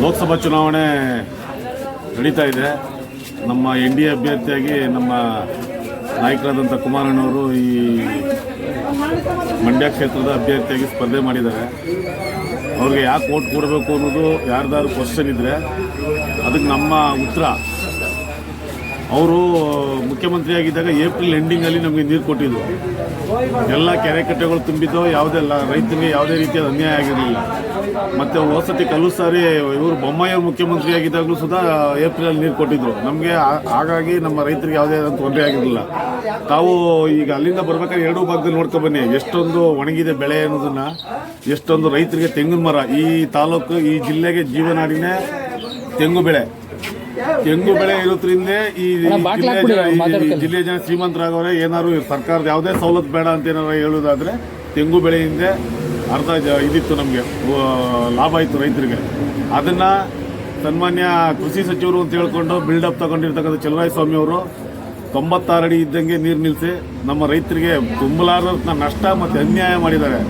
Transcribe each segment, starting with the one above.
ಲೋಕಸಭಾ ಚುನಾವಣೆ ನಡೀತಾ ಇದೆ. ನಮ್ಮ ಎನ್ ಡಿ ಎ ಅಭ್ಯರ್ಥಿಯಾಗಿ ನಮ್ಮ ನಾಯಕರಾದಂಥ ಕುಮಾರಣ್ಣವರು ಈ ಮಂಡ್ಯ ಕ್ಷೇತ್ರದ ಅಭ್ಯರ್ಥಿಯಾಗಿ ಸ್ಪರ್ಧೆ ಮಾಡಿದ್ದಾರೆ. ಅವ್ರಿಗೆ ಯಾಕೆ ವೋಟ್ ಕೊಡಬೇಕು ಅನ್ನೋದು ಯಾರ್ದಾದ್ರು ಕ್ವಶನ್ ಇದ್ದರೆ ಅದಕ್ಕೆ ನಮ್ಮ ಉತ್ತರ, ಅವರು ಮುಖ್ಯಮಂತ್ರಿಯಾಗಿದ್ದಾಗ ಏಪ್ರಿಲ್ ಎಂಡಿಂಗಲ್ಲಿ ನಮಗೆ ನೀರು ಕೊಟ್ಟಿದ್ರು. ಎಲ್ಲ ಕೆರೆ ಕಟ್ಟೆಗಳು ತುಂಬಿದ್ದು, ಯಾವುದೆಲ್ಲ ರೈತರಿಗೆ ಯಾವುದೇ ರೀತಿಯ ಅನ್ಯಾಯ ಆಗಿರಲಿಲ್ಲ. ಮತ್ತು ವಸತಿ ಕಲ್ಲು ಸಾರಿ ಇವರು ಬೊಮ್ಮಾಯಿಯವರು ಮುಖ್ಯಮಂತ್ರಿಯಾಗಿದ್ದಾಗಲೂ ಸುಧಾ ಏಪ್ರಿಲಲ್ಲಿ ನೀರು ಕೊಟ್ಟಿದ್ರು ನಮಗೆ. ಹಾಗಾಗಿ ನಮ್ಮ ರೈತರಿಗೆ ಯಾವುದೇ ತೊಂದರೆ ಆಗಿರಲಿಲ್ಲ. ತಾವು ಈಗ ಅಲ್ಲಿಂದ ಬರ್ಬೇಕಾದ್ರೆ ಎರಡೂ ಭಾಗದಲ್ಲಿ ನೋಡ್ಕೊಂಡು ಬನ್ನಿ, ಎಷ್ಟೊಂದು ಒಣಗಿದೆ ಬೆಳೆ ಅನ್ನೋದನ್ನ, ಎಷ್ಟೊಂದು ರೈತರಿಗೆ ತೆಂಗಿನ ಮರ. ಈ ತಾಲೂಕು, ಈ ಜಿಲ್ಲೆಗೆ ಜೀವನಾಡಿನೇ ತೆಂಗು ಬೆಳೆ ಇರೋದ್ರಿಂದ ಈ ಜಿಲ್ಲೆಯ ಜನ ಶ್ರೀಮಂತರಾಗವ್ರೆ. ಏನಾದ್ರು ಸರ್ಕಾರದ ಯಾವುದೇ ಸವಲತ್ತು ಬೇಡ ಅಂತ ಏನಾರು ಹೇಳೋದಾದ್ರೆ ತೆಂಗು ಬೆಳೆಯಿಂದ ಅರ್ಧ ಇದಿತ್ತು, ನಮಗೆ ಲಾಭ ಇತ್ತು ರೈತರಿಗೆ. ಅದನ್ನ ಸನ್ಮಾನ್ಯ ಕೃಷಿ ಸಚಿವರು ಅಂತ ಹೇಳ್ಕೊಂಡು ಬಿಲ್ಡಪ್ ತಗೊಂಡಿರ್ತಕ್ಕಂಥ ಚಲುವರಾಯಸ್ವಾಮಿ ಅವರು 96 ಅಡಿ ಇದ್ದಂಗೆ ನೀರು ನಿಲ್ಲಿಸಿ ನಮ್ಮ ರೈತರಿಗೆ ತುಂಬಲಾರದ ನಷ್ಟ ಮತ್ತು ಅನ್ಯಾಯ ಮಾಡಿದ್ದಾರೆ.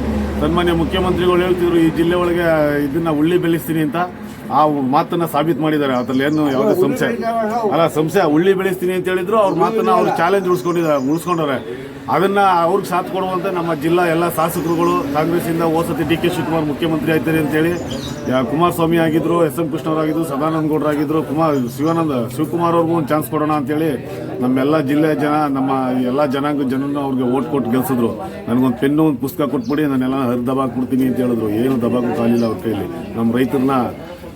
ಸನ್ಮಾನ್ಯ ಮುಖ್ಯಮಂತ್ರಿಗಳು ಹೇಳ್ತಿದ್ರು ಈ ಜಿಲ್ಲೆ ಒಳಗೆ ಇದನ್ನ ಉಳ್ಳಿ ಬೆಳೆಸ್ತೀನಿ ಅಂತ. ಆ ಮಾತನ್ನ ಸಾಬೀತು ಮಾಡಿದ್ದಾರೆ. ಅದ್ರಲ್ಲಿ ಏನು ಯಾವುದೇ ಸಂಶಯ ಉಳ್ಳಿ ಬೆಳೆಸ್ತೀನಿ ಅಂತ ಹೇಳಿದ್ರು. ಅವ್ರ ಮಾತನ್ನ ಅವ್ರು ಚಾಲೆಂಜ್ ಉಳಿಸ್ಕೊಂಡವ್ರೆ. ಅದನ್ನ ಅವ್ರಿಗೆ ಸಾಥ್ ಕೊಡುವಂತೆ ನಮ್ಮ ಜಿಲ್ಲಾ ಎಲ್ಲ ಶಾಸಕರುಗಳು ಕಾಂಗ್ರೆಸ್ಸಿಂದ ಹೋಸತಿ ಡಿ ಕೆ ಶಿವಕುಮಾರ್ ಮುಖ್ಯಮಂತ್ರಿ ಆಯ್ತಾರೆ ಅಂತೇಳಿ, ಕುಮಾರಸ್ವಾಮಿ ಆಗಿದ್ರು, ಎಸ್ ಎಂ ಕೃಷ್ಣವರಾಗಿದ್ರು, ಸದಾನಂದ ಗೌಡರಾಗಿದ್ರು, ಶಿವಕುಮಾರ್ ಅವ್ರಿಗೂ ಒಂದು ಚಾನ್ಸ್ ಕೊಡೋಣ ಅಂತೇಳಿ ನಮ್ಮೆಲ್ಲ ಜಿಲ್ಲೆಯ ಜನ, ನಮ್ಮ ಎಲ್ಲ ಜನನ ಅವ್ರಿಗೆ ಓಟ್ ಕೊಟ್ಟು ಗೆಲ್ಸಿದ್ರು. ನನಗೊಂದು ಪೆನ್ನು, ಒಂದು ಪುಸ್ತಕ ಕೊಟ್ಬಿಡಿ, ನಾನೆಲ್ಲ ದಬಾಕ್ ಕೊಡ್ತೀನಿ ಅಂತ ಹೇಳಿದ್ರು. ಏನು ದಬಾಕು ಕಾಲಿಲ್ಲ ಅವ್ರ ಕೈಲಿ. ನಮ್ಮ ರೈತರನ್ನ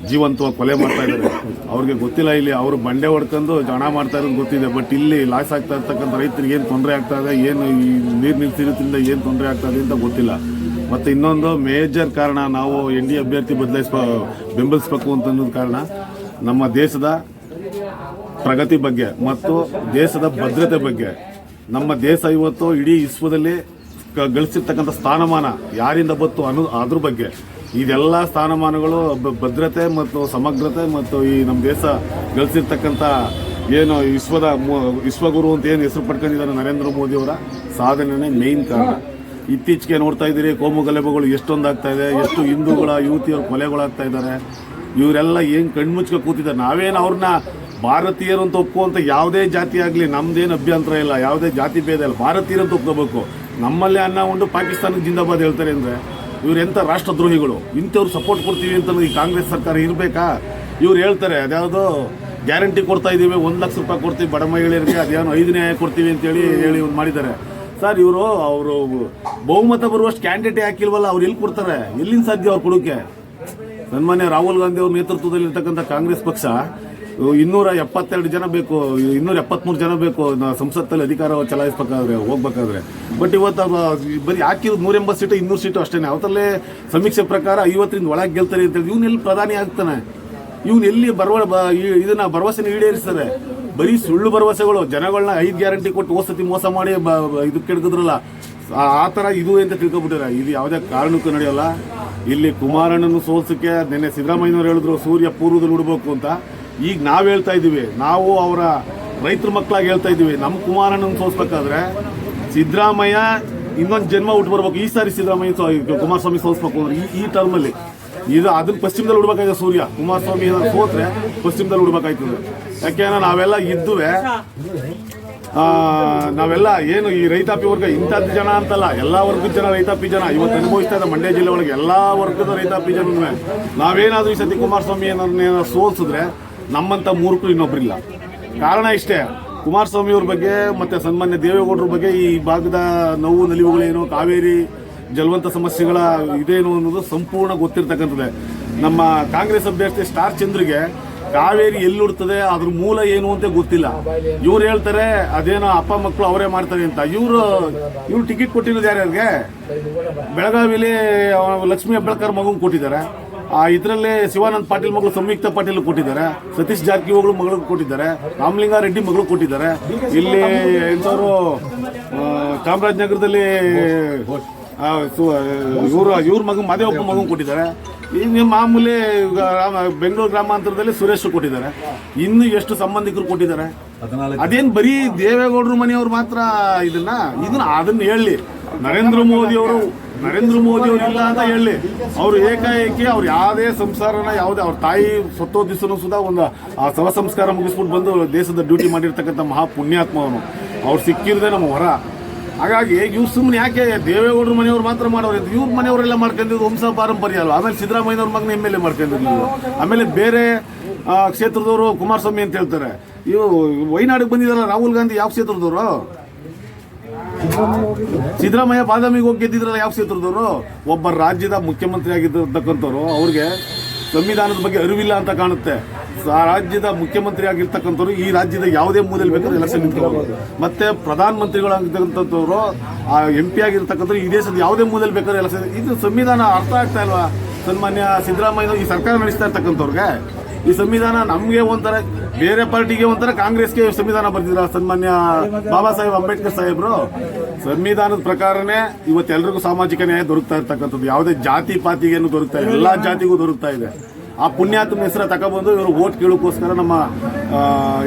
ಜೀವಂತವಾಗಿ ಕೊಲೆ ಮಾಡ್ತಾ ಇದ್ದಾರೆ. ಅವ್ರಿಗೆ ಗೊತ್ತಿಲ್ಲ, ಇಲ್ಲಿ ಅವರು ಬಂಡೆ ಹೊಡ್ಕೊಂಡು ಹಣ ಮಾಡ್ತಾ ಇರೋದು ಗೊತ್ತಿದೆ. ಬಟ್ ಇಲ್ಲಿ ಲಾಸ್ ಆಗ್ತಾ ಇರ್ತಕ್ಕಂಥ ರೈತರಿಗೆ ಏನು ತೊಂದರೆ ಆಗ್ತಾ ಇದೆ, ಏನು ಈ ನೀರು ನಿಲ್ಸಿರೋದ್ರಿಂದ ಏನು ತೊಂದರೆ ಆಗ್ತಾ ಇದೆ ಅಂತ ಗೊತ್ತಿಲ್ಲ. ಮತ್ತು ಇನ್ನೊಂದು ಮೇಜರ್ ಕಾರಣ, ನಾವು ಎನ್ ಡಿ ಅಭ್ಯರ್ಥಿ ಬೆಂಬಲಿಸಬೇಕು ಅಂತನ್ನೋದು ಕಾರಣ ನಮ್ಮ ದೇಶದ ಪ್ರಗತಿ ಬಗ್ಗೆ ಮತ್ತು ದೇಶದ ಭದ್ರತೆ ಬಗ್ಗೆ. ನಮ್ಮ ದೇಶ ಇವತ್ತು ಇಡೀ ವಿಶ್ವದಲ್ಲಿ ಗಳಿಸಿರ್ತಕ್ಕಂಥ ಸ್ಥಾನಮಾನ ಯಾರಿಂದ ಬತ್ತು ಅದ್ರ ಬಗ್ಗೆ. ಇದೆಲ್ಲ ಸ್ಥಾನಮಾನಗಳು ಭದ್ರತೆ ಮತ್ತು ಸಮಗ್ರತೆ ಮತ್ತು ಈ ನಮ್ಮ ದೇಶ ಗಳಿಸಿರ್ತಕ್ಕಂಥ ಏನು ವಿಶ್ವಗುರು ಅಂತ ಏನು ಹೆಸರು ಪಡ್ಕೊಂಡಿದ್ದಾರೆ ನರೇಂದ್ರ ಮೋದಿಯವರ ಸಾಧನೆನೇ ಮೇನ್ ಕಾರಣ. ಇತ್ತೀಚೆಗೆ ನೋಡ್ತಾ ಇದ್ದೀರಿ, ಕೋಮು ಗಲಭೆಗಳು ಎಷ್ಟೊಂದು ಆಗ್ತಾ ಇದೆ, ಎಷ್ಟು ಹಿಂದೂಗಳ ಯುವತಿಯರ ಕೊಲೆಗಳಾಗ್ತಾ ಇದ್ದಾರೆ. ಇವರೆಲ್ಲ ಏನು ಕಣ್ಮುಚ್ಕ ಕೂತಿದ್ದಾರೆ. ನಾವೇನು ಅವ್ರನ್ನ ಭಾರತೀಯರು ಅಂತ ಒಪ್ಪುವಂತ ಯಾವುದೇ ಜಾತಿ ಆಗಲಿ ನಮ್ದೇನು ಅಭ್ಯಂತರ ಇಲ್ಲ, ಯಾವುದೇ ಜಾತಿ ಭೇದ ಇಲ್ಲ. ಭಾರತೀಯರು ಅಂತ ಒಪ್ಕೋಬೇಕು. ನಮ್ಮಲ್ಲೇ ಅನ್ನ ಉಂಡು ಪಾಕಿಸ್ತಾನಕ್ಕೆ ಜಿಂದಾಬಾದ್ ಹೇಳ್ತಾರೆ ಅಂದರೆ ಇವ್ರು ಎಂಥ ರಾಷ್ಟ್ರದ್ರೋಹಿಗಳು. ಇಂಥವ್ರು ಸಪೋರ್ಟ್ ಕೊಡ್ತೀವಿ ಅಂತ ಈ ಕಾಂಗ್ರೆಸ್ ಸರ್ಕಾರ ಇರಬೇಕಾ? ಇವ್ರು ಹೇಳ್ತಾರೆ ಅದ್ಯಾವುದೋ ಗ್ಯಾರಂಟಿ ಕೊಡ್ತಾ ಇದ್ದೀವಿ, 1 ಲಕ್ಷ ರೂಪಾಯಿ ಕೊಡ್ತೀವಿ ಬಡ ಮಹಿಳೆಯರಿಗೆ, ಅದೇನೋ 5 ನ್ಯಾಯ ಕೊಡ್ತೀವಿ ಅಂತೇಳಿ ಮಾಡಿದ್ದಾರೆ. ಸರ್, ಅವರು ಬಹುಮತ ಬರುವಷ್ಟು ಕ್ಯಾಂಡಿಡೇಟ್ ಹಾಕಿಲ್ವಲ್ಲ, ಅವ್ರು ಎಲ್ಲಿ ಕೊಡ್ತಾರೆ? ಎಲ್ಲಿಂದ ಸಾಧ್ಯ ಅವ್ರು ಕೊಡೋಕೆ? ಸನ್ಮಾನ್ಯ ರಾಹುಲ್ ಗಾಂಧಿ ಅವ್ರ ನೇತೃತ್ವದಲ್ಲಿರ್ತಕ್ಕಂಥ ಕಾಂಗ್ರೆಸ್ ಪಕ್ಷ 272 ಜನ ಬೇಕು, 273 ಜನ ಬೇಕು ಸಂಸತ್ತಲ್ಲಿ ಅಧಿಕಾರ ಹೋಗ್ಬೇಕಾದ್ರೆ. ಬಟ್ ಇವತ್ತು ಬರೀ ಹಾಕಿರೋದು 180 ಸೀಟು, 200 ಸೀಟು ಅಷ್ಟೇ. ಅವತ್ತಲ್ಲೇ ಸಮೀಕ್ಷೆ ಪ್ರಕಾರ 50ರಿಂದ ಒಳಗೆ ಗೆಲ್ತಾರೆ ಅಂತೇಳಿ ಇವನು ಎಲ್ಲಿ ಪ್ರಧಾನಿ ಆಗ್ತಾನೆ? ಇವನು ಎಲ್ಲಿ ಇದನ್ನ ಭರವಸೆನ ಈಡೇರಿಸ್ತಾರೆ? ಬರೀ ಸುಳ್ಳು ಭರವಸೆಗಳು. ಜನಗಳನ್ನ 5 ಗ್ಯಾರಂಟಿ ಕೊಟ್ಟು ಹೋಸತಿ ಮೋಸ ಮಾಡಿ ಇದಕ್ಕೆ ಕೆಡ್ಕಿದ್ರಲ್ಲ, ಆ ಥರ ಇದು ಅಂತ ತಿಳ್ಕೊಬಿಟ್ಟಿದ್ದಾರೆ. ಇದು ಯಾವುದೇ ಕಾರಣಕ್ಕೂ ನಡೆಯೋಲ್ಲ. ಇಲ್ಲಿ ಕುಮಾರಣ್ಣನ ಸೋಲ್ಸಕ್ಕೆ ನಿನ್ನೆ ಸಿದ್ದರಾಮಯ್ಯನವರು ಹೇಳಿದ್ರು ಸೂರ್ಯ ಪೂರ್ವದಲ್ಲಿ ಉಡಬೇಕು ಅಂತ. ಈಗ ನಾವು ಹೇಳ್ತಾ ಇದ್ದೀವಿ, ನಾವು ಅವರ ರೈತರ ಮಕ್ಕಳಾಗಿ ಹೇಳ್ತಾ ಇದ್ದೀವಿ, ನಮ್ಮ ಕುಮಾರಣ್ಣನ ಸೋಲ್ಸ್ಬೇಕಾದ್ರೆ ಸಿದ್ದರಾಮಯ್ಯ ಇನ್ನೊಂದು ಜನ್ಮ ಹುಟ್ಟು ಬರ್ಬೇಕು. ಈ ಸಾರಿ ಸಿದ್ದರಾಮಯ್ಯ ಕುಮಾರಸ್ವಾಮಿ ಸೋಲ್ಸ್ಬೇಕು ಅಂದ್ರೆ ಈ ಟರ್ಮಲ್ಲಿ ಅದನ್ನ ಪಶ್ಚಿಮದಲ್ಲಿ ಉಡ್ಬೇಕಾಯ್ತದೆ. ಸೂರ್ಯ ಕುಮಾರಸ್ವಾಮಿ ಏನಾದ್ರು ಸೋತ್ರೆ ಪಶ್ಚಿಮದಲ್ಲಿ ಉಡ್ಬೇಕಾಯ್ತದೆ. ಯಾಕೆಂದ್ರೆ ನಾವೆಲ್ಲ ಇದ್ದುವೆ, ನಾವೆಲ್ಲ ಏನು ಈ ರೈತಾಪಿ ವರ್ಗ ಇಂಥದ್ದು ಜನ ಅಂತಲ್ಲ, ಎಲ್ಲಾ ವರ್ಗದ ಜನ ರೈತಾಪಿ ಜನ ಇವತ್ತು ಅನುಭವಿಸ್ತಾ ಇದೆ. ಮಂಡ್ಯ ಜಿಲ್ಲೆ ಒಳಗೆ ಎಲ್ಲಾ ವರ್ಗದ ರೈತಾಪಿ ಜನ. ನಾವೇನಾದ್ರೂ ಈ ಸತಿ ಕುಮಾರಸ್ವಾಮಿ ಏನಾದ್ರು ಸೋಲ್ಸಿದ್ರೆ ನಮ್ಮಂತ ಮೂರ್ಖರು ಇನ್ನೊಬ್ರಿಲ್ಲ. ಕಾರಣ ಇಷ್ಟೇ, ಕುಮಾರಸ್ವಾಮಿ ಅವ್ರ ಬಗ್ಗೆ ಮತ್ತೆ ಸನ್ಮಾನ್ಯ ದೇವೇಗೌಡರ ಬಗ್ಗೆ ಈ ಭಾಗದ ನೋವು ನಲಿವುಗಳೇನು, ಕಾವೇರಿ ಜಲವಂತ ಸಮಸ್ಯೆಗಳ ಇದೇನು ಅನ್ನೋದು ಸಂಪೂರ್ಣ ಗೊತ್ತಿರ್ತಕ್ಕಂಥದ್ದೇ. ನಮ್ಮ ಕಾಂಗ್ರೆಸ್ ಅಭ್ಯರ್ಥಿ ಸ್ಟಾರ್ ಚಂದ್ರಿಗೆ ಕಾವೇರಿ ಎಲ್ಲಿಡ್ತದೆ, ಅದ್ರ ಮೂಲ ಏನು ಅಂತ ಗೊತ್ತಿಲ್ಲ. ಇವ್ರು ಹೇಳ್ತಾರೆ ಅದೇನೋ ಅಪ್ಪ ಮಕ್ಕಳು ಅವರೇ ಮಾಡ್ತಾರೆ ಅಂತ. ಇವ್ರು ಟಿಕೆಟ್ ಕೊಟ್ಟಿರೋದು ಯಾರ್ಯಾರಿಗೆ? ಬೆಳಗಾವಿಲಿ ಲಕ್ಷ್ಮೀ ಹೆಬ್ಬಾಳ್ಕರ್ ಮಗನ್ ಕೊಟ್ಟಿದ್ದಾರೆ. ಇದರಲ್ಲಿ ಶಿವಾನಂದ ಪಾಟೀಲ್ ಮಗಳು ಸಂಯುಕ್ತ ಪಾಟೀಲ್ ಕೊಟ್ಟಿದ್ದಾರೆ, ಸತೀಶ್ ಜಾರಕಿಹೊಳಿ ಮಗಳು ಕೊಟ್ಟಿದ್ದಾರೆ, ರಾಮಲಿಂಗಾರೆಡ್ಡಿ ಮಗಳು ಕೊಟ್ಟಿದ್ದಾರೆ. ಇಲ್ಲಿ ಎಂಥವ್ರು ಚಾಮರಾಜನಗರದಲ್ಲಿ ಇವ್ರ ಮಗ ಮಾದೇವಪ್ಪ ಮಗನ್ ಕೊಟ್ಟಿದ್ದಾರೆ. ಈಗ ಮಾಮೂಲಿ ಬೆಂಗಳೂರು ಗ್ರಾಮಾಂತರದಲ್ಲಿ ಸುರೇಶ್ ಕೊಟ್ಟಿದ್ದಾರೆ. ಇನ್ನು ಎಷ್ಟು ಸಂಬಂಧಿಕರು ಕೊಟ್ಟಿದ್ದಾರೆ? ಅದೇನು ಬರೀ ದೇವೇಗೌಡರ ಮನೆಯವ್ರು ಮಾತ್ರ ಅದನ್ನ ಹೇಳಿ. ನರೇಂದ್ರ ಮೋದಿ ಅವರು ಇಲ್ಲ ಅಂತ ಹೇಳಿ, ಅವರು ಏಕಾಏಕಿ ಅವ್ರು ಯಾವುದೇ ಸಂಸಾರನ ಯಾವುದೇ ಅವ್ರ ತಾಯಿ ಸತ್ತೋ ದಿವಸನೂ ಸುಧಾ ಒಂದು ಆ ಶವ ಸಂಸ್ಕಾರ ಮುಗಿಸ್ಬಿಟ್ಟು ಬಂದು ದೇಶದ ಡ್ಯೂಟಿ ಮಾಡಿರ್ತಕ್ಕಂಥ ಮಹಾ ಪುಣ್ಯಾತ್ಮ ಅವನು. ಅವ್ರು ಸಿಕ್ಕಿರದೆ ನಮ್ಮ ಹೊರ. ಹಾಗಾಗಿ ಇವ್ರು ಸುಮ್ಮನೆ ಯಾಕೆ ದೇವೇಗೌಡರ ಮನೆಯವ್ರು ಮಾತ್ರ ಮಾಡೋರು, ಇವ್ರ ಮನೆಯವರೆಲ್ಲ ಮಾಡ್ಕೊಂಡಿದ್ದು ವಂಶ ಪಾರಂಪರ್ಯ ಅಲ್ವ. ಆಮೇಲೆ ಸಿದ್ದರಾಮಯ್ಯನವ್ರ ಮಗನ MLA ಮಾಡ್ಕೊಂಡಿರ್ಲಿಲ್ಲ. ಆಮೇಲೆ ಬೇರೆ ಕ್ಷೇತ್ರದವರು ಕುಮಾರಸ್ವಾಮಿ ಅಂತ ಹೇಳ್ತಾರೆ. ಇವು ವಯನಾಡಿಗೆ ಬಂದಿದಾರಲ್ಲ ರಾಹುಲ್ ಗಾಂಧಿ, ಯಾವ ಕ್ಷೇತ್ರದವರು? ಸಿದ್ದರಾಮಯ್ಯ ಬಾದಾಮಿಗೆ ಹೋಗಿ ಗೆದ್ದಿದ್ರಲ್ಲ, ಯಾವ ಕ್ಷೇತ್ರದವರು? ಒಬ್ಬ ರಾಜ್ಯದ ಮುಖ್ಯಮಂತ್ರಿ ಆಗಿರ್ತಕ್ಕಂಥವ್ರು, ಅವ್ರಿಗೆ ಸಂವಿಧಾನದ ಬಗ್ಗೆ ಅರಿವಿಲ್ಲ ಅಂತ ಕಾಣುತ್ತೆ. ಆ ರಾಜ್ಯದ ಮುಖ್ಯಮಂತ್ರಿ ಆಗಿರ್ತಕ್ಕಂಥವ್ರು ಈ ರಾಜ್ಯದ ಯಾವುದೇ ಮೂಲೆಯಲ್ಲಿ ಬೇಕಾದ್ರೂ ಎಲೆಕ್ಷನ್ ನಿಂತ್ಕೋಬಹುದು. ಮತ್ತೆ ಪ್ರಧಾನ ಮಂತ್ರಿಗಳಾಗಿರ್ತಕ್ಕಂಥವ್ರು, MP ಆಗಿರ್ತಕ್ಕಂಥವ್ರು ಈ ದೇಶದ ಯಾವುದೇ ಮೂಲೆಯಲ್ಲಿ ಬೇಕಾದ್ರೂ ಎಲೆಕ್ಷನ್. ಇದು ಸಂವಿಧಾನ ಅರ್ಥ ಆಗ್ತಾ ಇಲ್ವಾ? ಸನ್ಮಾನ್ಯ ಸಿದ್ದರಾಮಯ್ಯ ಈ ಸರ್ಕಾರ ನಡೆಸ್ತಾ ಇರ್ತಕ್ಕಂಥವ್ರಿಗೆ ಈ ಸಂವಿಧಾನ ನಮಗೆ ಒಂಥರ, ಬೇರೆ ಪಾರ್ಟಿಗೆ ಒಂಥರ, ಕಾಂಗ್ರೆಸ್ಗೆ ಸಂವಿಧಾನ ಬರ್ತಿದ್ರ ಸನ್ಮಾನ್ಯ ಬಾಬಾ ಸಾಹೇಬ್ ಅಂಬೇಡ್ಕರ್ ಸಾಹೇಬ್ರು. ಸಂವಿಧಾನದ ಪ್ರಕಾರನೇ ಇವತ್ತೆಲ್ರಿಗೂ ಸಾಮಾಜಿಕ ನ್ಯಾಯ ದೊರಕ್ತಾ ಇರ್ತಕ್ಕಂಥದ್ದು. ಯಾವುದೇ ಜಾತಿ ಪಾತಿಗೇನು ದೊರಕ್ತಾ ಇದೆ, ಎಲ್ಲಾ ಜಾತಿಗೂ ದೊರಕ್ತಾ ಇದೆ. ಆ ಪುಣ್ಯಾತ್ಮ ಹೆಸರ ತಗೊಬಂದು ಇವರು ಓಟ್ ಕೀಳೋಕ್ಕೋಸ್ಕರ, ನಮ್ಮ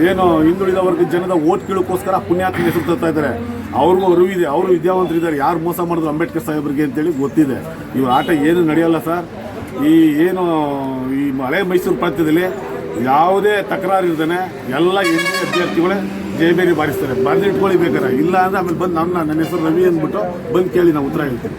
ಏನು ಹಿಂದುಳಿದ ವರ್ಗದ ಜನದ ಓಟ್ ಕೀಳೋಕ್ಕೋಸ್ಕರ ಪುಣ್ಯಾತ್ಮ ಹೆಸರು ತರ್ತಾ ಇದ್ದಾರೆ. ಅವ್ರಿಗೂ ಅರಿವಿದೆ, ಅವರು ವಿದ್ಯಾವಂತರಿದ್ದಾರೆ. ಯಾರು ಮೋಸ ಮಾಡಿದ್ರು ಅಂಬೇಡ್ಕರ್ ಸಾಹೇಬ್ರಿಗೆ ಅಂತೇಳಿ ಗೊತ್ತಿದೆ. ಇವ್ರ ಆಟ ಏನು ನಡೆಯಲ್ಲ ಸರ್. ಈ ಹಳೆ ಮೈಸೂರು ಪ್ರಾಂತ್ಯದಲ್ಲಿ ಯಾವುದೇ ತಕರಾರು ಇರ್ತಾನೆ ಎಲ್ಲ ಅಭ್ಯರ್ಥಿಗಳೇ ಜಯಬೇರಿ ಬಾರಿಸ್ತಾರೆ. ಬರೆದಿಟ್ಕೊಳ್ಳಿ ಬೇಕಾರೆ, ಇಲ್ಲ ಅಂದ್ರೆ ಆಮೇಲೆ ಬಂದು ನನ್ನ ಹೆಸರು ರವಿ ಅಂದ್ಬಿಟ್ಟು ಬಂದು ಕೇಳಿ ನಾವು ಉತ್ತರ ಹೇಳ್ತೀವಿ.